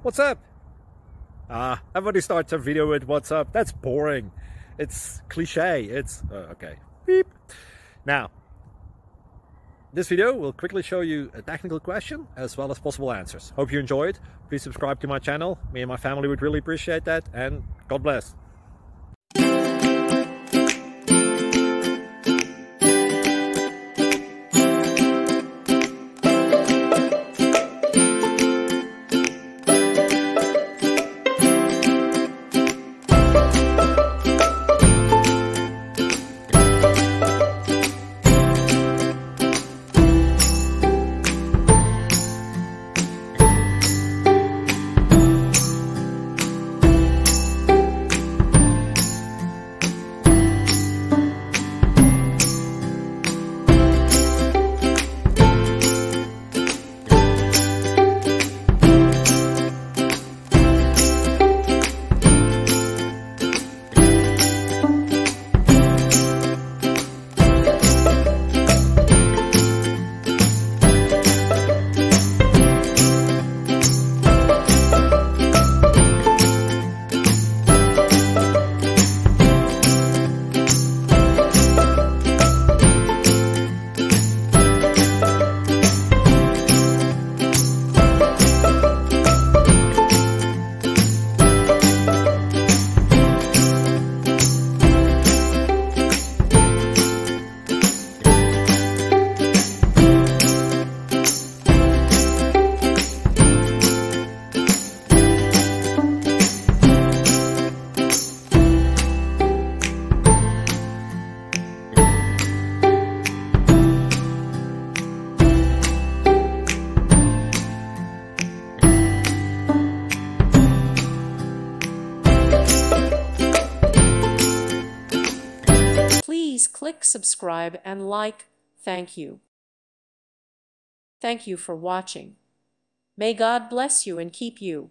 What's up? Everybody starts a video with what's up. That's boring. It's cliche. It's okay. Beep. Now, this video will quickly show you a technical question as well as possible answers. Hope you enjoyed. Please subscribe to my channel. Me and my family would really appreciate that, and God bless. Please click subscribe and like. Thank you. Thank you for watching. May God bless you and keep you.